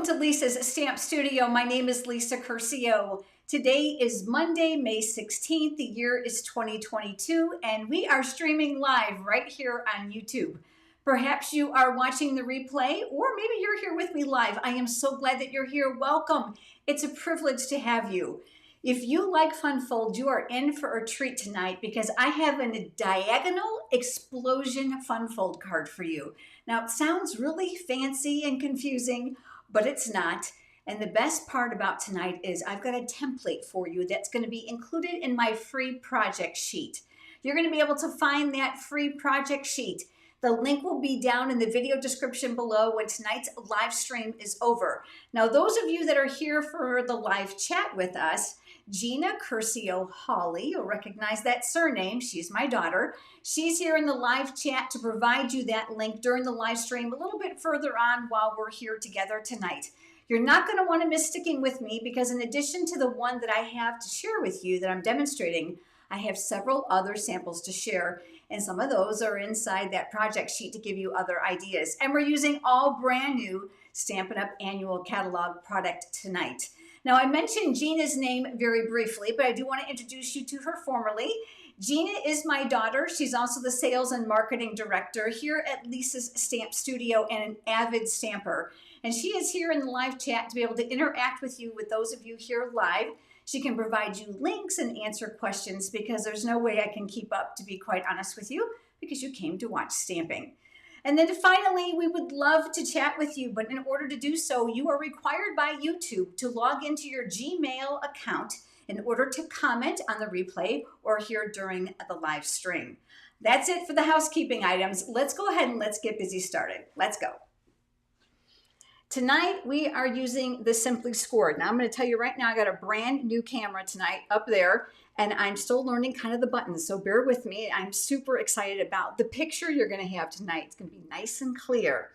Welcome to Lisa's Stamp Studio. My name is Lisa Curcio. Today is Monday, May 16th. The year is 2022, and we are streaming live right here on YouTube. Perhaps you are watching the replay, or maybe you're here with me live. I am so glad that you're here. Welcome. It's a privilege to have you. If you like Fun Fold, you are in for a treat tonight because I have a diagonal explosion Fun Fold card for you. Now, it sounds really fancy and confusing, but it's not. And the best part about tonight is I've got a template for you that's going to be included in my free project sheet. You're going to be able to find that free project sheet. The link will be down in the video description below when tonight's live stream is over. Now, those of you that are here for the live chat with us, Gina Curcio Hawley, you'll recognize that surname. She's my daughter. She's here in the live chat to provide you that link during the live stream a little bit further on while we're here together tonight. You're not going to want to miss sticking with me because in addition to the one that I have to share with you that I'm demonstrating, I have several other samples to share, and some of those are inside that project sheet to give you other ideas. And we're using all brand new Stampin' Up! Annual Catalog product tonight. Now, I mentioned Gina's name very briefly, but I do want to introduce you to her formally. Gina is my daughter. She's also the sales and marketing director here at Lisa's Stamp Studio and an avid stamper. And she is here in the live chat to be able to interact with you, with those of you here live. She can provide you links and answer questions because there's no way I can keep up, to be quite honest with you, because you came to watch stamping. And then finally, we would love to chat with you, but in order to do so, you are required by YouTube to log into your Gmail account in order to comment on the replay or here during the live stream. That's it for the housekeeping items. Let's go ahead and let's get busy started. Let's go. Tonight, we are using the Simply Scored. Now, I'm going to tell you right now, I got a brand new camera tonight up there, and I'm still learning kind of the buttons, so bear with me. I'm super excited about the picture you're going to have tonight. It's going to be nice and clear.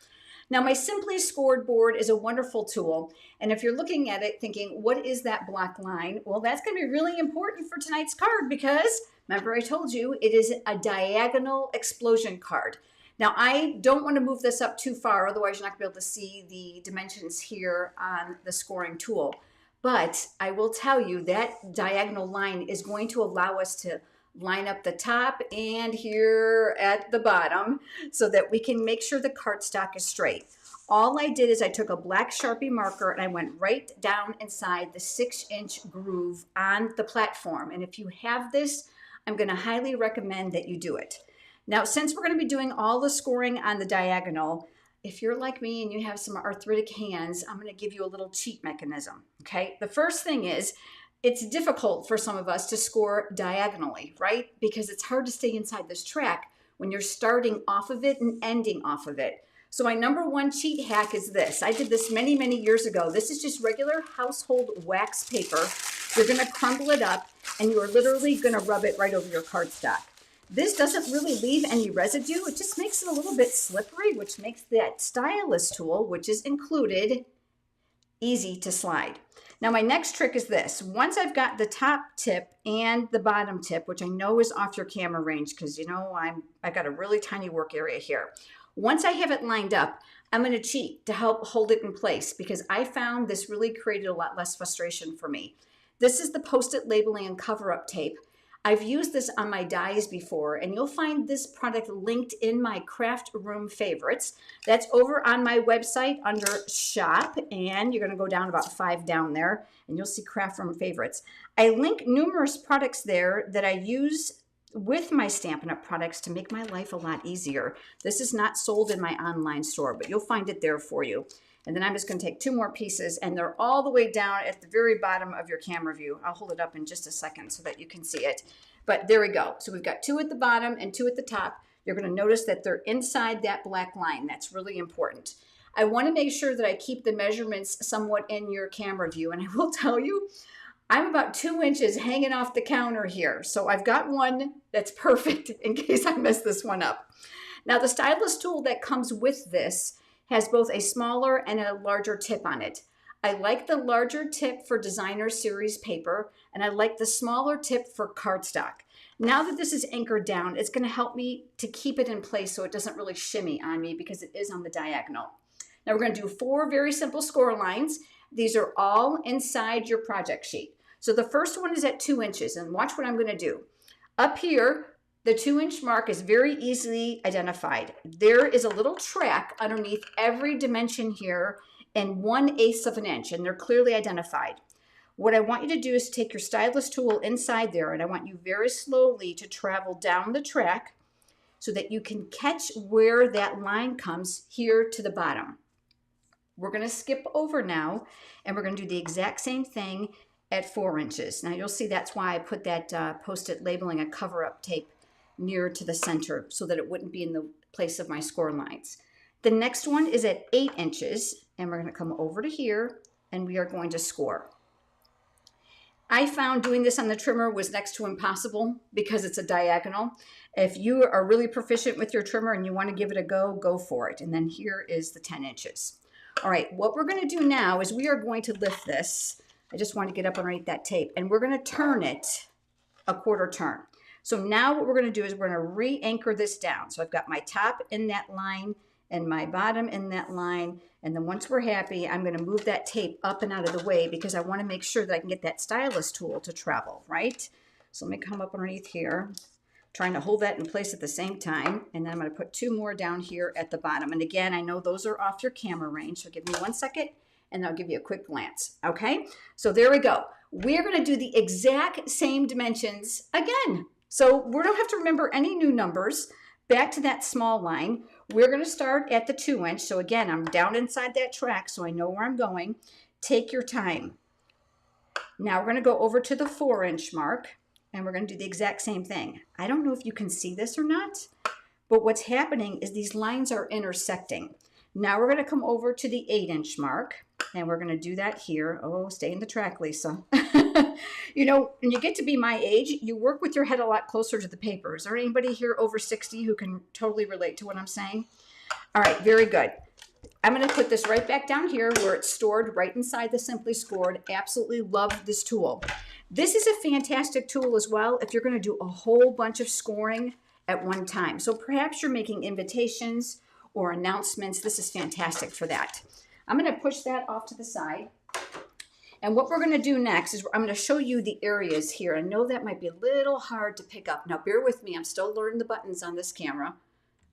Now, my Simply Scored board is a wonderful tool, and if you're looking at it thinking, what is that black line? Well, that's going to be really important for tonight's card because, remember I told you, it is a diagonal explosion card. Now, I don't want to move this up too far, otherwise you're not going to be able to see the dimensions here on the scoring tool. But I will tell you that diagonal line is going to allow us to line up the top and here at the bottom so that we can make sure the cardstock is straight. All I did is I took a black Sharpie marker and I went right down inside the 6-inch groove on the platform. And if you have this, I'm going to highly recommend that you do it. Now, since we're going to be doing all the scoring on the diagonal, if you're like me and you have some arthritic hands, I'm going to give you a little cheat mechanism, okay? The first thing is, it's difficult for some of us to score diagonally, right? Because it's hard to stay inside this track when you're starting off of it and ending off of it. So my number one cheat hack is this. I did this many, many years ago. This is just regular household wax paper. You're going to crumble it up and you are literally going to rub it right over your cardstock. This doesn't really leave any residue. It just makes it a little bit slippery, which makes that stylus tool, which is included, easy to slide. Now, my next trick is this. Once I've got the top tip and the bottom tip, which I know is off your camera range because, you know, I got a really tiny work area here. Once I have it lined up, I'm going to cheat to help hold it in place because I found this really created a lot less frustration for me. This is the Post-it labeling and cover-up tape. I've used this on my dies before, and you'll find this product linked in my craft room favorites. That's over on my website under shop, and you're gonna go down about 5 down there, and you'll see craft room favorites. I link numerous products there that I use with my Stampin' Up! Products to make my life a lot easier. This is not sold in my online store, but you'll find it there for you. And then I'm just going to take 2 more pieces, and they're all the way down at the very bottom of your camera view. I'll hold it up in just a second so that you can see it. But there we go. So we've got 2 at the bottom and 2 at the top. You're going to notice that they're inside that black line. That's really important. I want to make sure that I keep the measurements somewhat in your camera view. And I will tell you, I'm about 2 inches hanging off the counter here. So I've got one that's perfect in case I mess this one up. Now, the stylus tool that comes with this has both a smaller and a larger tip on it. I like the larger tip for designer series paper, and I like the smaller tip for cardstock. Now that this is anchored down, it's going to help me to keep it in place so it doesn't really shimmy on me because it is on the diagonal. Now we're going to do 4 very simple score lines. These are all inside your project sheet. So the first one is at 2 inches, and watch what I'm going to do. Up here, the 2-inch mark is very easily identified. There is a little track underneath every dimension here in 1/8 of an inch, and they're clearly identified. What I want you to do is take your stylus tool inside there, and I want you very slowly to travel down the track so that you can catch where that line comes here to the bottom. We're going to skip over now, and we're going to do the exact same thing at 4 inches. Now you'll see that's why I put that post-it labeling a cover-up tape near to the center so that it wouldn't be in the place of my score lines. The next one is at 8 inches, and we're going to come over to here, and we are going to score. I found doing this on the trimmer was next to impossible because it's a diagonal. If you are really proficient with your trimmer and you want to give it a go, go for it. And then here is the 10 inches. All right, what we're going to do now is we are going to lift this. I just want to get up underneath that tape, and we're going to turn it a 1/4 turn. So now what we're going to do is we're going to re-anchor this down. So I've got my top in that line and my bottom in that line. And then once we're happy, I'm going to move that tape up and out of the way because I want to make sure that I can get that stylus tool to travel, right? So let me come up underneath here, trying to hold that in place at the same time. And then I'm going to put 2 more down here at the bottom. And again, I know those are off your camera range. So give me 1 second and I'll give you a quick glance. Okay, so there we go. We're going to do the exact same dimensions again. So we don't have to remember any new numbers. Back to that small line. We're going to start at the 2 inch. So again, I'm down inside that track so I know where I'm going. Take your time. Now we're going to go over to the 4 inch mark and we're going to do the exact same thing. I don't know if you can see this or not, but what's happening is these lines are intersecting. Now we're going to come over to the 8 inch mark and we're going to do that here. Oh, stay in the track, Lisa. You know, when you get to be my age, you work with your head a lot closer to the paper. Is there anybody here over 60 who can totally relate to what I'm saying? All right, very good. I'm going to put this right back down here where it's stored right inside the Simply Scored. Absolutely love this tool. This is a fantastic tool as well if you're going to do a whole bunch of scoring at one time. So perhaps you're making invitations or announcements. This is fantastic for that. I'm going to push that off to the side. And what we're going to do next is I'm going to show you the areas here. I know that might be a little hard to pick up. Now bear with me. I'm still learning the buttons on this camera.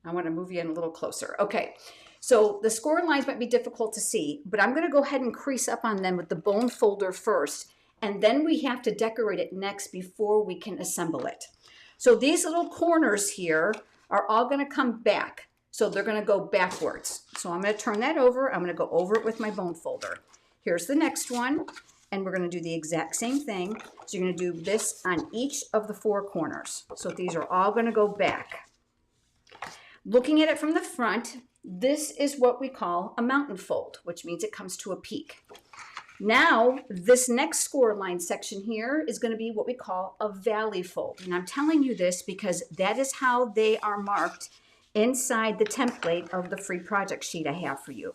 I want to move you in a little closer. Okay, so the score lines might be difficult to see, but I'm going to go ahead and crease up on them with the bone folder first. And then we have to decorate it next before we can assemble it. So these little corners here are all going to come back. So they're going to go backwards. So I'm going to turn that over. I'm going to go over it with my bone folder. Here's the next one, and we're going to do the exact same thing. So you're going to do this on each of the 4 corners. So these are all going to go back. Looking at it from the front, this is what we call a mountain fold, which means it comes to a peak. Now, this next score line section here is going to be what we call a valley fold. And I'm telling you this because that is how they are marked inside the template of the free project sheet I have for you.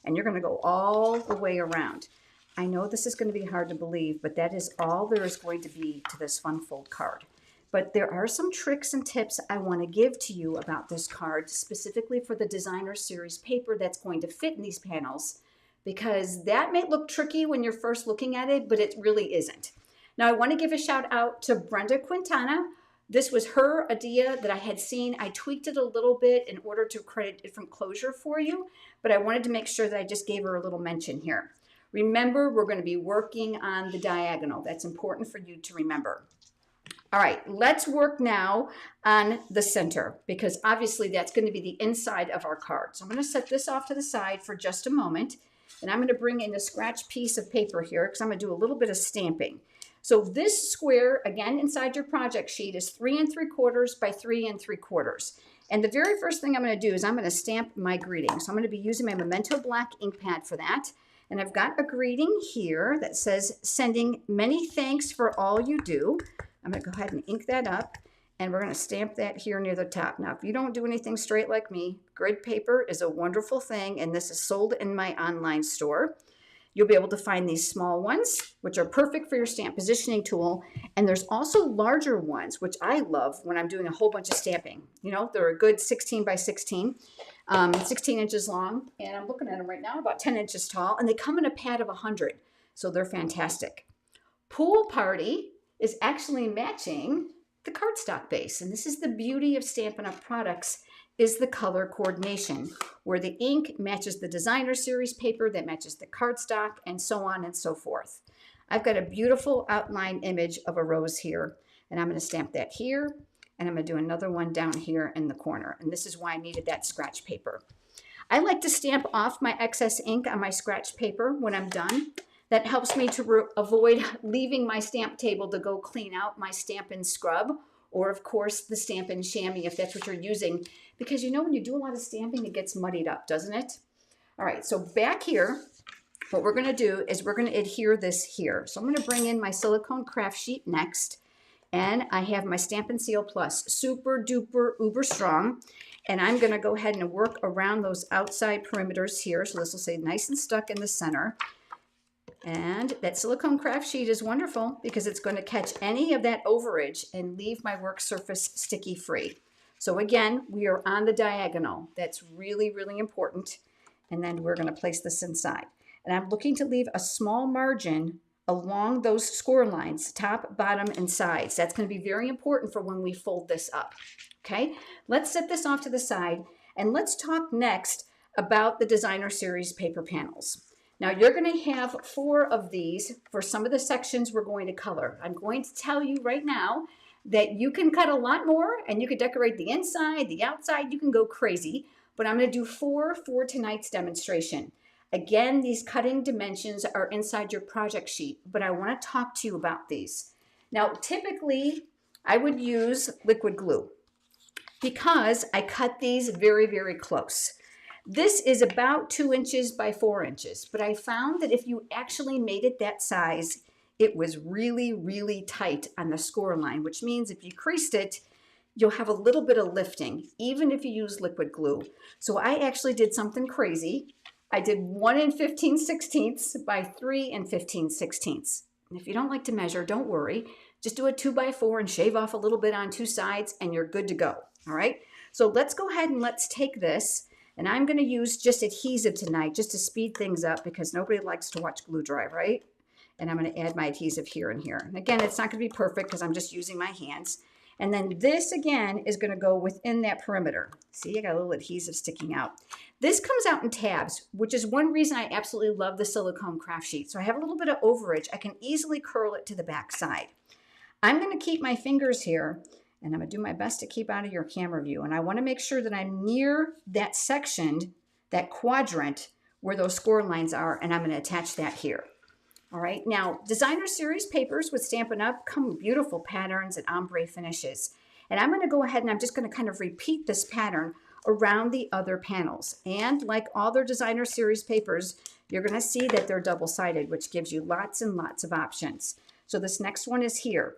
And you're going to go all the way around. I know this is going to be hard to believe, but that is all there is going to be to this fun fold card. But there are some tricks and tips I want to give to you about this card, specifically for the designer series paper that's going to fit in these panels, because that may look tricky when you're first looking at it, but it really isn't. Now I want to give a shout out to Brenda Quintana. This was her idea that I had seen. I tweaked it a little bit in order to create a different closure for you, but I wanted to make sure that I just gave her a little mention here. Remember, we're going to be working on the diagonal. That's important for you to remember. All right, let's work now on the center because obviously that's going to be the inside of our card. So I'm going to set this off to the side for just a moment, and I'm going to bring in a scratch piece of paper here because I'm going to do a little bit of stamping. So this square, again, inside your project sheet is 3 3/4 by 3 3/4. And the very first thing I'm going to do is I'm going to stamp my greeting. So I'm going to be using my Memento Black ink pad for that. And I've got a greeting here that says, sending many thanks for all you do. I'm going to go ahead and ink that up. And we're going to stamp that here near the top. Now, if you don't do anything straight like me, grid paper is a wonderful thing. And this is sold in my online store. You'll be able to find these small ones, which are perfect for your stamp positioning tool. And there's also larger ones, which I love when I'm doing a whole bunch of stamping. You know, they're a good 16 by 16. 16 inches long, and I'm looking at them right now, about 10 inches tall, and they come in a pad of 100, so they're fantastic. Pool Party is actually matching the cardstock base, and this is the beauty of Stampin' Up! Products, is the color coordination, where the ink matches the designer series paper that matches the cardstock, and so on and so forth. I've got a beautiful outline image of a rose here, and I'm going to stamp that here, and I'm going to do another one down here in the corner, and this is why I needed that scratch paper. I like to stamp off my excess ink on my scratch paper when I'm done. That helps me to avoid leaving my stamp table to go clean out my Stampin' Scrub, or of course the Stampin' Chamois if that's what you're using, because you know when you do a lot of stamping it gets muddied up, doesn't it? All right, so back here, what we're going to do is we're going to adhere this here. So I'm going to bring in my silicone craft sheet next, and I have my Stampin' Seal Plus, super duper uber strong, and I'm going to go ahead and work around those outside perimeters here. So this will stay nice and stuck in the center. And that silicone craft sheet is wonderful because it's going to catch any of that overage and leave my work surface sticky free. So again, we are on the diagonal. That's really, really important. And then we're going to place this inside. And I'm looking to leave a small margin along those score lines, top, bottom, and sides. That's going to be very important for when we fold this up. Okay, let's set this off to the side and let's talk next about the designer series paper panels. Now you're going to have 4 of these for some of the sections we're going to color. I'm going to tell you right now that you can cut a lot more and you can decorate the inside, the outside, you can go crazy, but I'm going to do 4 for tonight's demonstration. Again, these cutting dimensions are inside your project sheet, but I want to talk to you about these. Now typically I would use liquid glue because I cut these very, very close. This is about 2 inches by 4 inches, but I found that if you actually made it that size, it was really, really tight on the score line, which means if you creased it, you'll have a little bit of lifting, even if you use liquid glue. So I actually did something crazy. I did 1 15/16 by 3 15/16. And if you don't like to measure, don't worry. Just do a 2 by 4 and shave off a little bit on 2 sides and you're good to go, all right? So let's go ahead and let's take this. And I'm going to use just adhesive tonight just to speed things up because nobody likes to watch glue dry, right? And I'm going to add my adhesive here and here. And again, it's not going to be perfect because I'm just using my hands. And then this again is going to go within that perimeter. See, I got a little adhesive sticking out. This comes out in tabs, which is one reason I absolutely love the silicone craft sheet. So I have a little bit of overage. I can easily curl it to the back side. I'm going to keep my fingers here. And I'm going to do my best to keep out of your camera view. And I want to make sure that I'm near that section, that quadrant where those score lines are, and I'm going to attach that here. All right, now designer series papers with Stampin' Up! Come with beautiful patterns and ombre finishes. And I'm going to go ahead and I'm just going to kind of repeat this pattern around the other panels. And like all their designer series papers, you're going to see that they're double-sided, which gives you lots and lots of options. So this next one is here.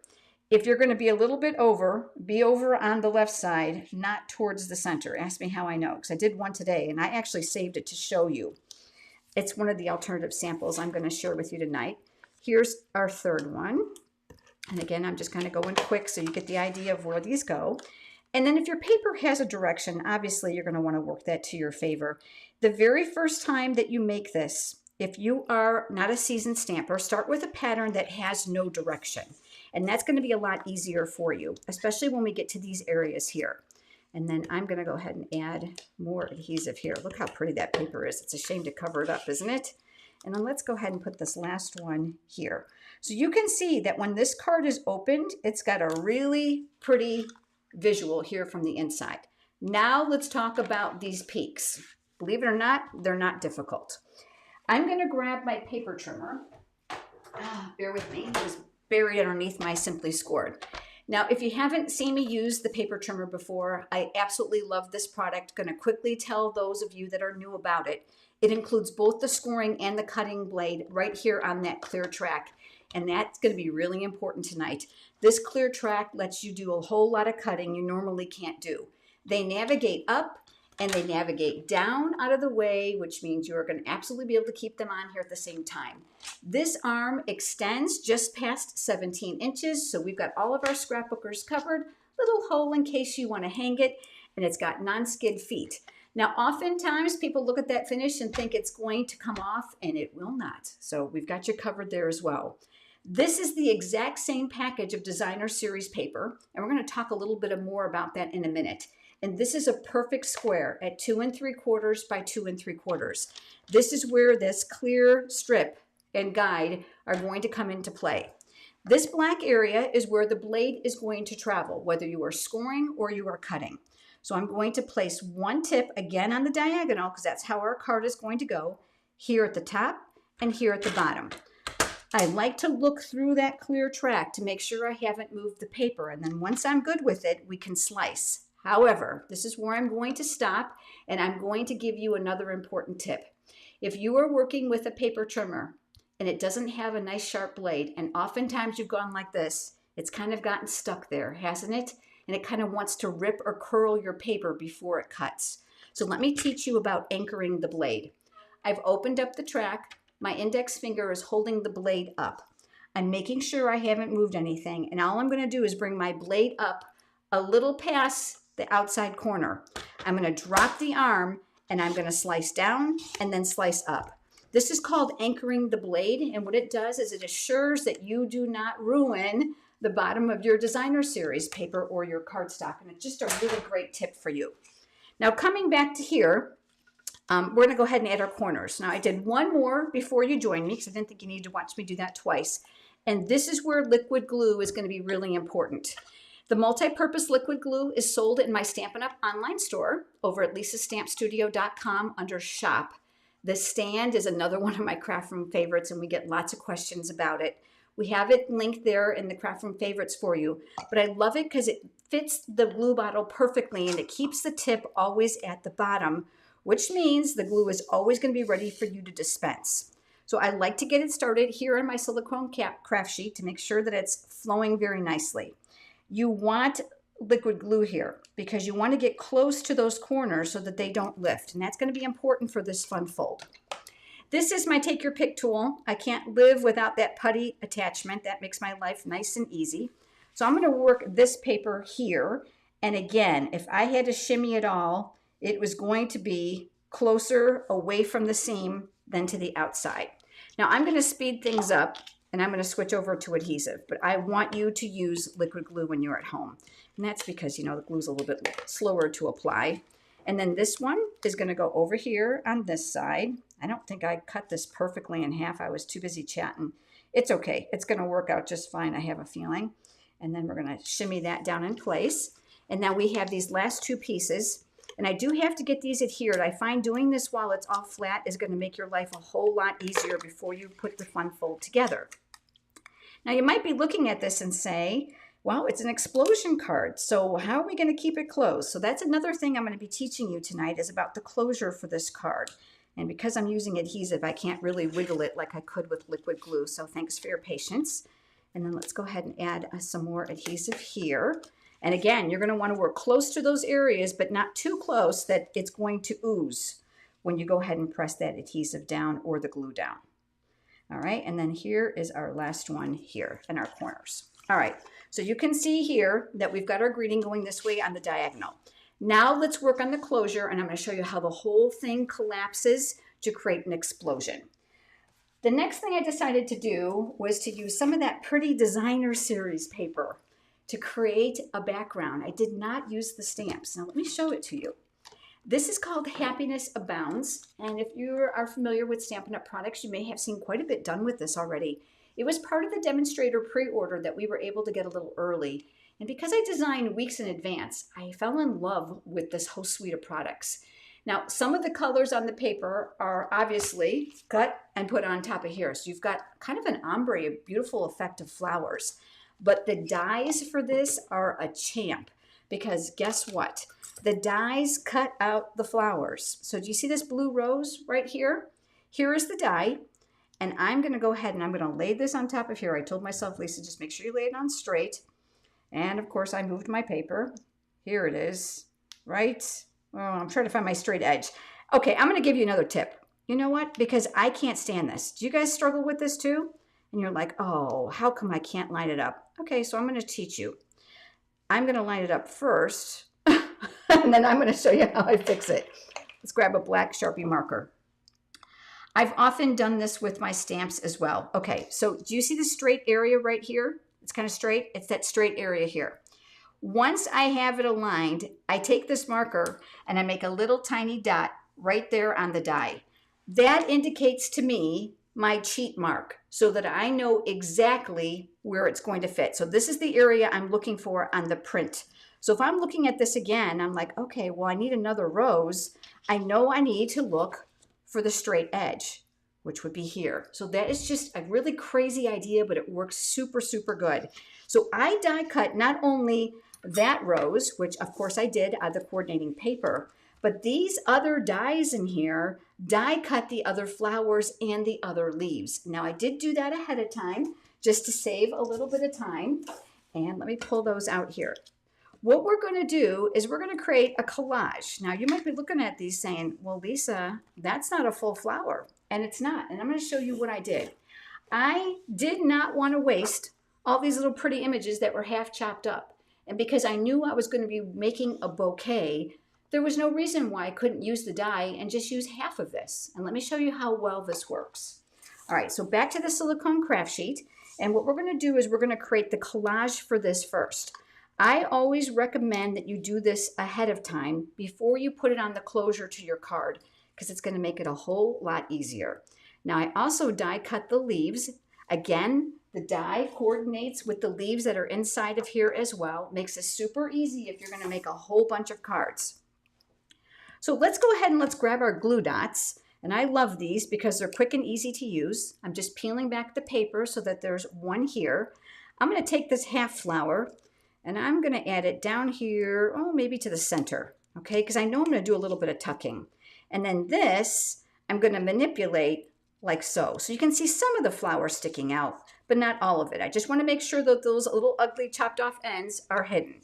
If you're going to be a little bit over, be over on the left side, not towards the center. Ask me how I know, because I did one today, and I actually saved it to show you. It's one of the alternative samples I'm going to share with you tonight. Here's our third one. And again, I'm just kind of going quick so you get the idea of where these go. And then if your paper has a direction, obviously you're going to want to work that to your favor. The very first time that you make this, if you are not a seasoned stamper, start with a pattern that has no direction. And that's going to be a lot easier for you, especially when we get to these areas here. And then I'm going to go ahead and add more adhesive here. Look how pretty that paper is. It's a shame to cover it up, isn't it? And then let's go ahead and put this last one here. So you can see that when this card is opened, it's got a really pretty visual here from the inside. Now let's talk about these peaks. Believe it or not, they're not difficult. I'm going to grab my paper trimmer. Bear with me. It was buried underneath my Simply Scored. Now, if you haven't seen me use the paper trimmer before, I absolutely love this product. Going to quickly tell those of you that are new about it. It includes both the scoring and the cutting blade right here on that clear track. And that's going to be really important tonight. This clear track lets you do a whole lot of cutting you normally can't do. They navigate up and they navigate down out of the way, which means you're going to absolutely be able to keep them on here at the same time. This arm extends just past 17 inches, so we've got all of our scrapbookers covered. Little hole in case you want to hang it, and it's got non-skid feet. Now, oftentimes people look at that finish and think it's going to come off, and it will not. So we've got you covered there as well. This is the exact same package of designer series paper, and we're going to talk a little bit more about that in a minute. And this is a perfect square at 2 3/4 by 2 3/4. This is where this clear strip and guide are going to come into play. This black area is where the blade is going to travel, whether you are scoring or you are cutting. So I'm going to place one tip again on the diagonal, because that's how our card is going to go, here at the top and here at the bottom. I like to look through that clear track to make sure I haven't moved the paper, and then once I'm good with it, we can slice. However, this is where I'm going to stop, and I'm going to give you another important tip. If you are working with a paper trimmer and it doesn't have a nice sharp blade, and oftentimes you've gone like this, it's kind of gotten stuck there, hasn't it? And it kind of wants to rip or curl your paper before it cuts. So let me teach you about anchoring the blade. I've opened up the track. My index finger is holding the blade up. I'm making sure I haven't moved anything, and all I'm going to do is bring my blade up a little past the outside corner. I'm going to drop the arm, and I'm going to slice down and then slice up. This is called anchoring the blade, and what it does is it assures that you do not ruin the bottom of your designer series paper or your cardstock, and it's just a really great tip for you. Now, coming back to here, we're going to go ahead and add our corners. Now, I did one more before you joined me because I didn't think you needed to watch me do that twice, and this is where liquid glue is going to be really important. The multi-purpose liquid glue is sold in my Stampin' Up online store over at lisastampstudio.com under shop. The stand is another one of my craft room favorites, and we get lots of questions about it. We have it linked there in the craft room favorites for you, but I love it because it fits the glue bottle perfectly, and it keeps the tip always at the bottom, which means the glue is always going to be ready for you to dispense. So I like to get it started here on my silicone craft sheet to make sure that it's flowing very nicely. You want liquid glue here because you want to get close to those corners so that they don't lift, and that's going to be important for this fun fold. This is my take your pick tool. I can't live without that putty attachment. That makes my life nice and easy. So I'm going to work this paper here, and again, if I had to shimmy it all, it was going to be closer away from the seam than to the outside. Now I'm going to speed things up, and I'm going to switch over to adhesive, but I want you to use liquid glue when you're at home. And that's because, you know, the glue's a little bit slower to apply. And then this one is going to go over here on this side. I don't think I cut this perfectly in half. I was too busy chatting. It's okay. It's going to work out just fine, I have a feeling. And then we're going to shimmy that down in place. And now we have these last two pieces. And I do have to get these adhered. I find doing this while it's all flat is going to make your life a whole lot easier before you put the fun fold together. Now you might be looking at this and say, wow, it's an explosion card. So how are we going to keep it closed? So that's another thing I'm going to be teaching you tonight is about the closure for this card. And because I'm using adhesive, I can't really wiggle it like I could with liquid glue. So thanks for your patience. And then let's go ahead and add some more adhesive here. And again, you're going to want to work close to those areas, but not too close that it's going to ooze when you go ahead and press that adhesive down or the glue down. All right, and then here is our last one here in our corners. All right, so you can see here that we've got our greeting going this way on the diagonal. Now let's work on the closure, and I'm going to show you how the whole thing collapses to create an explosion. The next thing I decided to do was to use some of that pretty designer series paper to create a background. I did not use the stamps. Now let me show it to you. This is called Happiness Abounds, and if you are familiar with Stampin' Up! Products, you may have seen quite a bit done with this already. It was part of the demonstrator pre-order that we were able to get a little early, and because I designed weeks in advance, I fell in love with this whole suite of products. Now, some of the colors on the paper are obviously cut and put on top of here, so you've got kind of an ombre, a beautiful effect of flowers. But the dies for this are a champ, because guess what? The dies cut out the flowers. So do you see this blue rose right here? Here is the die, and I'm going to go ahead and I'm going to lay this on top of here. I told myself, Lisa, just make sure you lay it on straight. And of course, I moved my paper. Here it is, right? Oh, I'm trying to find my straight edge. Okay, I'm going to give you another tip. You know what? Because I can't stand this. Do you guys struggle with this too? And you're like, oh, how come I can't line it up? Okay, so I'm going to teach you. I'm going to line it up first, and then I'm going to show you how I fix it. Let's grab a black Sharpie marker. I've often done this with my stamps as well. Okay, so do you see the straight area right here? It's kind of straight. It's that straight area here. Once I have it aligned, I take this marker and I make a little tiny dot right there on the die. That indicates to me my cheat mark so that I know exactly where it's going to fit. So this is the area I'm looking for on the print. So if I'm looking at this again, I'm like, okay, well, I need another rose. I know I need to look for the straight edge, which would be here. So that is just a really crazy idea, but it works super, super good. So I die cut not only that rose, which of course I did on the coordinating paper, but these other dies in here die cut the other flowers and the other leaves. Now I did do that ahead of time just to save a little bit of time. And let me pull those out here. What we're going to do is we're going to create a collage. Now you might be looking at these saying, well, Lisa, that's not a full flower. And it's not. And I'm going to show you what I did. I did not want to waste all these little pretty images that were half chopped up. And because I knew I was going to be making a bouquet, there was no reason why I couldn't use the die and just use half of this. And let me show you how well this works. All right, so back to the silicone craft sheet. And what we're going to do is we're going to create the collage for this first. I always recommend that you do this ahead of time before you put it on the closure to your card, because it's going to make it a whole lot easier. Now I also die cut the leaves. Again, the die coordinates with the leaves that are inside of here as well. Makes it super easy if you're going to make a whole bunch of cards. So let's go ahead and let's grab our glue dots. And I love these because they're quick and easy to use. I'm just peeling back the paper so that there's one here. I'm going to take this half flower and I'm going to add it down here, oh, maybe to the center, okay? Because I know I'm going to do a little bit of tucking. And then this, I'm going to manipulate like so. So you can see some of the flower sticking out, but not all of it. I just want to make sure that those little ugly chopped off ends are hidden.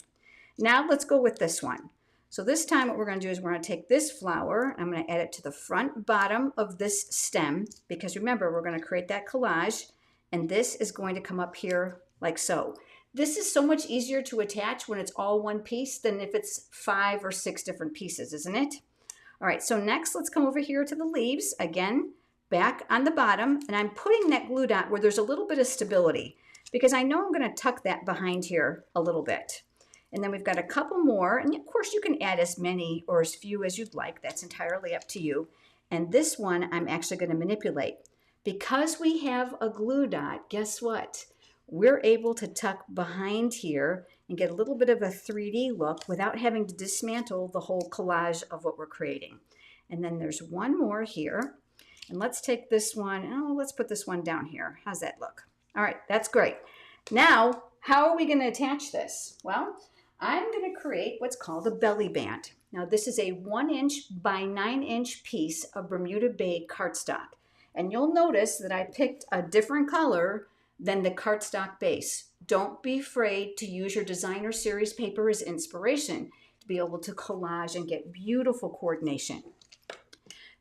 Now let's go with this one. So this time what we're going to do is we're going to take this flower, I'm going to add it to the front bottom of this stem, because remember, we're going to create that collage, and this is going to come up here like so. This is so much easier to attach when it's all one piece than if it's 5 or 6 different pieces, isn't it? All right, so next let's come over here to the leaves. Again, back on the bottom, and I'm putting that glue dot where there's a little bit of stability, because I know I'm going to tuck that behind here a little bit. And then we've got a couple more, and of course you can add as many or as few as you'd like. That's entirely up to you. And this one I'm actually going to manipulate. Because we have a glue dot, guess what? We're able to tuck behind here and get a little bit of a 3D look without having to dismantle the whole collage of what we're creating. And then there's one more here. And let's take this one, oh, let's put this one down here. How's that look? All right, that's great. Now, how are we going to attach this? Well, I'm going to create what's called a belly band. Now this is a 1" by 9" piece of Bermuda Bay cardstock. And you'll notice that I picked a different color than the cardstock base. Don't be afraid to use your designer series paper as inspiration to be able to collage and get beautiful coordination.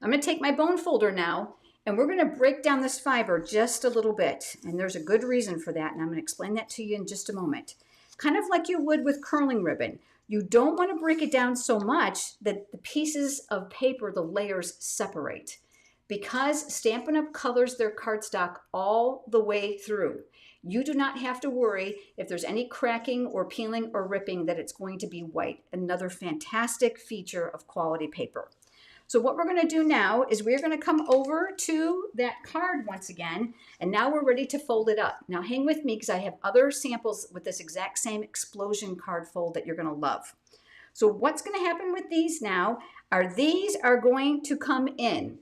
I'm going to take my bone folder now, and we're going to break down this fiber just a little bit. And there's a good reason for that, and I'm going to explain that to you in just a moment. Kind of like you would with curling ribbon. You don't want to break it down so much that the pieces of paper, the layers, separate. Because Stampin' Up! Colors their cardstock all the way through, you do not have to worry if there's any cracking or peeling or ripping that it's going to be white. Another fantastic feature of quality paper. So what we're going to do now is we're going to come over to that card once again, and now we're ready to fold it up. Now hang with me because I have other samples with this exact same explosion card fold that you're going to love. So what's going to happen with these now are these are going to come in.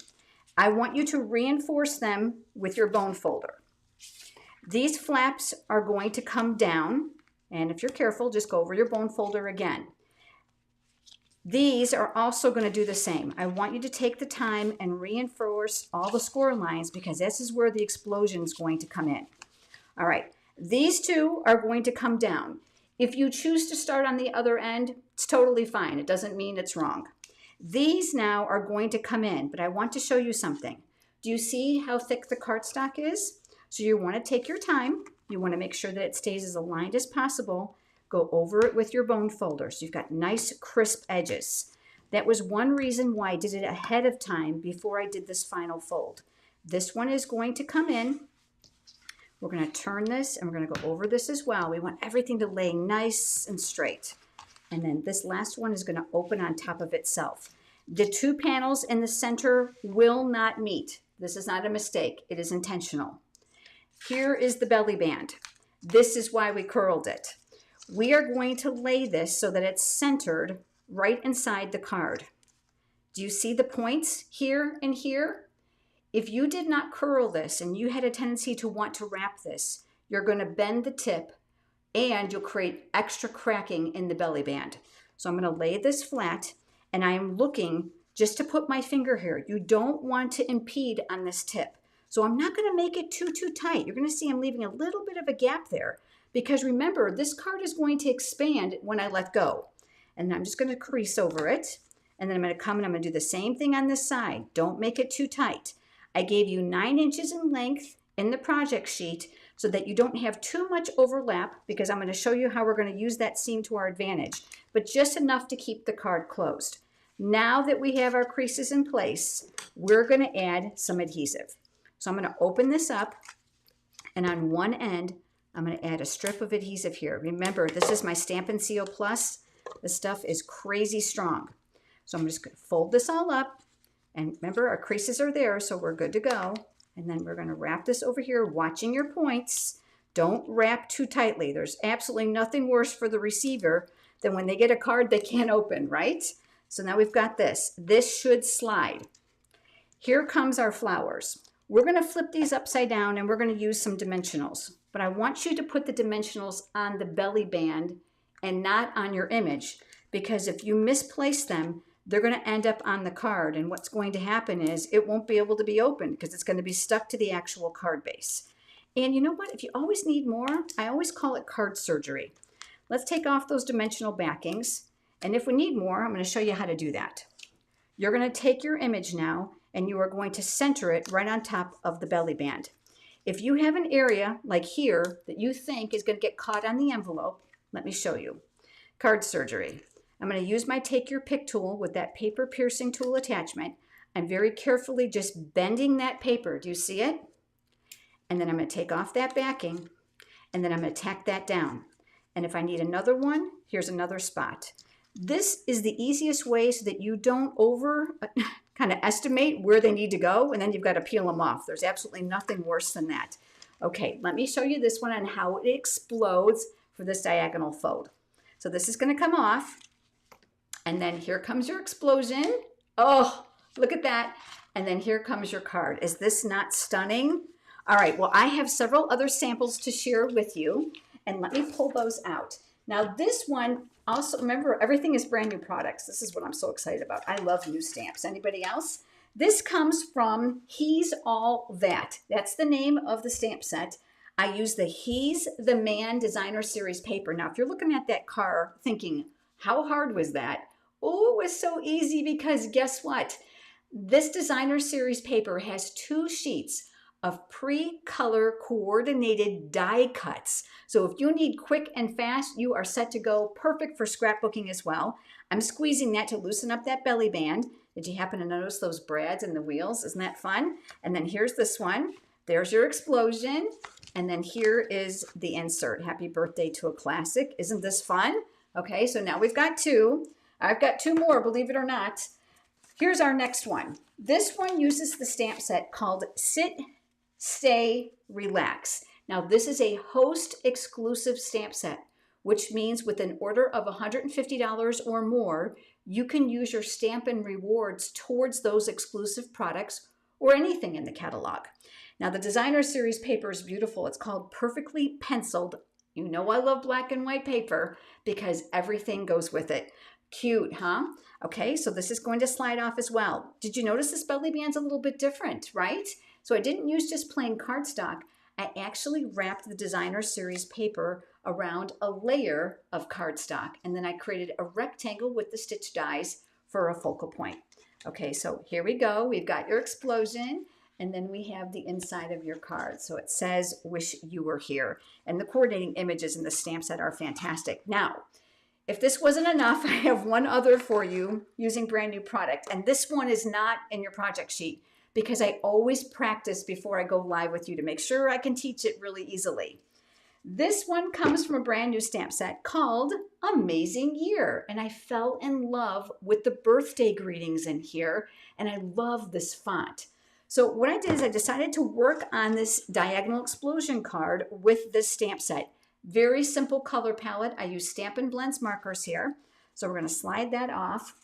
I want you to reinforce them with your bone folder. These flaps are going to come down, and if you're careful, just go over your bone folder again. These are also going to do the same. I want you to take the time and reinforce all the score lines because this is where the explosion is going to come in. All right, these two are going to come down. If you choose to start on the other end, it's totally fine. It doesn't mean it's wrong. These now are going to come in, but I want to show you something. Do you see how thick the cardstock is? So you want to take your time. You want to make sure that it stays as aligned as possible. Go over it with your bone folder so you've got nice crisp edges. That was one reason why I did it ahead of time before I did this final fold. This one is going to come in. We're going to turn this and we're going to go over this as well. We want everything to lay nice and straight. And then this last one is going to open on top of itself. The two panels in the center will not meet. This is not a mistake. It is intentional. Here is the belly band. This is why we curled it. We are going to lay this so that it's centered right inside the card. Do you see the points here and here? If you did not curl this and you had a tendency to want to wrap this, you're going to bend the tip and you'll create extra cracking in the belly band. So I'm going to lay this flat and I am looking just to put my finger here. You don't want to impede on this tip. So I'm not going to make it too tight. You're going to see I'm leaving a little bit of a gap there because remember, this card is going to expand when I let go. And I'm just going to crease over it. And then I'm going to come and I'm going to do the same thing on this side. Don't make it too tight. I gave you 9 inches in length in the project sheet so that you don't have too much overlap because I'm going to show you how we're going to use that seam to our advantage, but just enough to keep the card closed. Now that we have our creases in place, we're going to add some adhesive. So I'm going to open this up and on one end, I'm going to add a strip of adhesive here. Remember, this is my Stampin' Seal Plus. This stuff is crazy strong. So I'm just going to fold this all up. And remember, our creases are there, so we're good to go. And then we're going to wrap this over here, watching your points. Don't wrap too tightly. There's absolutely nothing worse for the receiver than when they get a card they can't open, right? So now we've got this. This should slide. Here comes our flowers. We're going to flip these upside down and we're going to use some dimensionals. But I want you to put the dimensionals on the belly band and not on your image, because if you misplace them, they're going to end up on the card, and what's going to happen is it won't be able to be opened because it's going to be stuck to the actual card base. And you know what? If you always need more, I always call it card surgery. Let's take off those dimensional backings, and if we need more, I'm going to show you how to do that. You're going to take your image now, and you are going to center it right on top of the belly band. If you have an area like here that you think is going to get caught on the envelope, let me show you. Card surgery. I'm going to use my Take Your Pick tool with that paper piercing tool attachment. I'm very carefully just bending that paper. Do you see it? And then I'm going to take off that backing, and then I'm going to tack that down. And if I need another one, here's another spot. This is the easiest way so that you don't kind of estimate where they need to go, and then you've got to peel them off. There's absolutely nothing worse than that. Okay, let me show you this one on how it explodes for this diagonal fold. So this is going to come off. And then here comes your explosion. Oh, look at that. And then here comes your card. Is this not stunning? All right, well, I have several other samples to share with you. And let me pull those out. Now this one, also remember, everything is brand new products. This is what I'm so excited about. I love new stamps. Anybody else? This comes from He's All That. That's the name of the stamp set. I use the He's the Man Designer Series paper. Now, if you're looking at that card thinking, how hard was that? Oh, it was so easy because guess what? This Designer Series paper has 2 sheets of pre-color coordinated die cuts. So if you need quick and fast, you are set to go. Perfect for scrapbooking as well. I'm squeezing that to loosen up that belly band. Did you happen to notice those brads and the wheels? Isn't that fun? And then here's this one. There's your explosion. And then here is the insert. Happy birthday to a classic. Isn't this fun? Okay, so now we've got 2. I've got 2 more, believe it or not. Here's our next one. This one uses the stamp set called Sit, Stay, Relax. Now, this is a host exclusive stamp set, which means with an order of $150 or more, you can use your Stampin' Rewards towards those exclusive products or anything in the catalog. Now, the Designer Series paper is beautiful. It's called Perfectly Penciled. You know I love black and white paper because everything goes with it. Cute, huh? Okay, so this is going to slide off as well. Did you notice this belly band's a little bit different, right? So I didn't use just plain cardstock. I actually wrapped the Designer Series paper around a layer of cardstock, and then I created a rectangle with the stitch dies for a focal point. Okay, so here we go. We've got your explosion, and then we have the inside of your card. So it says, wish you were here. And the coordinating images in the stamp set are fantastic. Now, If this wasn't enough, I have one other for you using brand new product. And this one is not in your project sheet because I always practice before I go live with you to make sure I can teach it really easily. This one comes from a brand new stamp set called Amazing Year. And I fell in love with the birthday greetings in here. And I love this font. So what I did is I decided to work on this diagonal explosion card with this stamp set. Very simple color palette. I use Stampin' Blends markers here. So we're going to slide that off.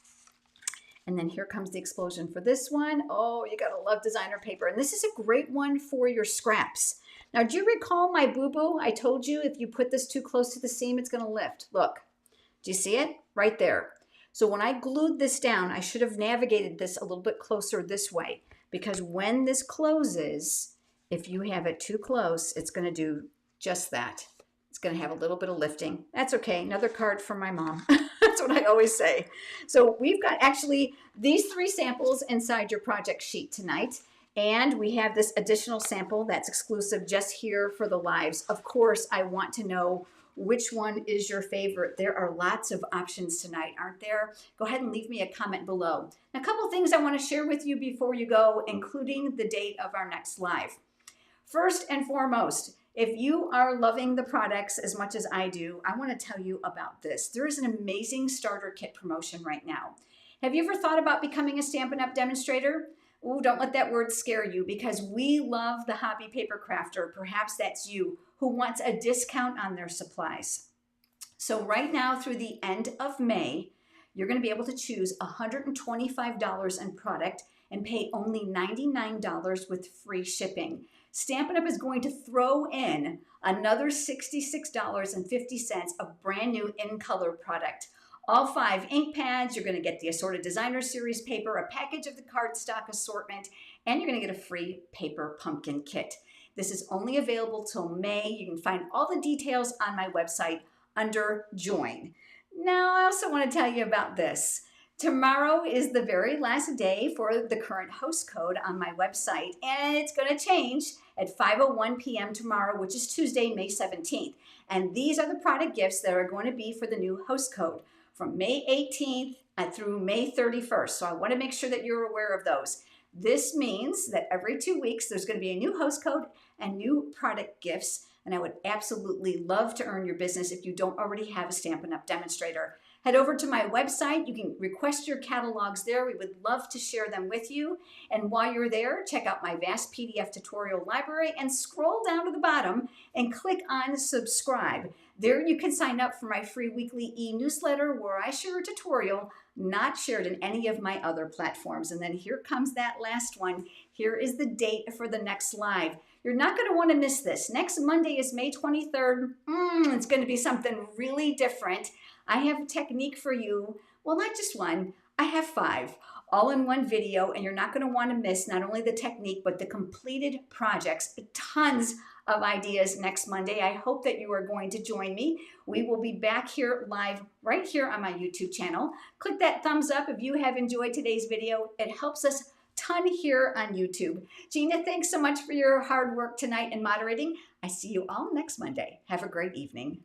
And then here comes the explosion for this one. Oh, you got to love designer paper. And this is a great one for your scraps. Now, do you recall my boo-boo? I told you if you put this too close to the seam, it's going to lift. Look, do you see it? Right there. So when I glued this down, I should have navigated this a little bit closer this way because when this closes, if you have it too close, it's going to do just that. It's going to have a little bit of lifting. That's okay. Another card from my mom. That's what I always say. So we've got actually these 3 samples inside your project sheet tonight. And we have this additional sample that's exclusive just here for the lives. Of course, I want to know which one is your favorite. There are lots of options tonight, aren't there? Go ahead and leave me a comment below. Now, a couple of things I want to share with you before you go, including the date of our next live. First and foremost, if you are loving the products as much as I do, I want to tell you about this. There is an amazing starter kit promotion right now. Have you ever thought about becoming a Stampin' Up! Demonstrator? Ooh, don't let that word scare you because we love the hobby paper crafter. Perhaps that's you who wants a discount on their supplies. So right now through the end of May, you're going to be able to choose $125 in product and pay only $99 with free shipping. Stampin' Up! Is going to throw in another $66.50 of brand new in-color product. All 5 ink pads, you're going to get the assorted designer series paper, a package of the cardstock assortment, and you're going to get a free paper pumpkin kit. This is only available till May. You can find all the details on my website under Join. Now, I also want to tell you about this. Tomorrow is the very last day for the current host code on my website, and it's going to change at 5:01 p.m. tomorrow, which is Tuesday, May 17th. And these are the product gifts that are going to be for the new host code from May 18th through May 31st. So I want to make sure that you're aware of those. This means that every 2 weeks, there's going to be a new host code and new product gifts. And I would absolutely love to earn your business if you don't already have a Stampin' Up! Demonstrator. Head over to my website. You can request your catalogs there. We would love to share them with you. And while you're there, check out my vast PDF tutorial library and scroll down to the bottom and click on subscribe. There you can sign up for my free weekly e-newsletter where I share a tutorial not shared in any of my other platforms. And then here comes that last one. Here is the date for the next live. You're not going to want to miss this. Next Monday is May 23rd. It's going to be something really different. I have a technique for you. Well, not just one. I have 5 all in one video, and you're not going to want to miss not only the technique, but the completed projects. Tons of ideas next Monday. I hope that you are going to join me. We will be back here live right here on my YouTube channel. Click that thumbs up if you have enjoyed today's video. It helps us ton here on YouTube. Gina, thanks so much for your hard work tonight and moderating. I see you all next Monday. Have a great evening.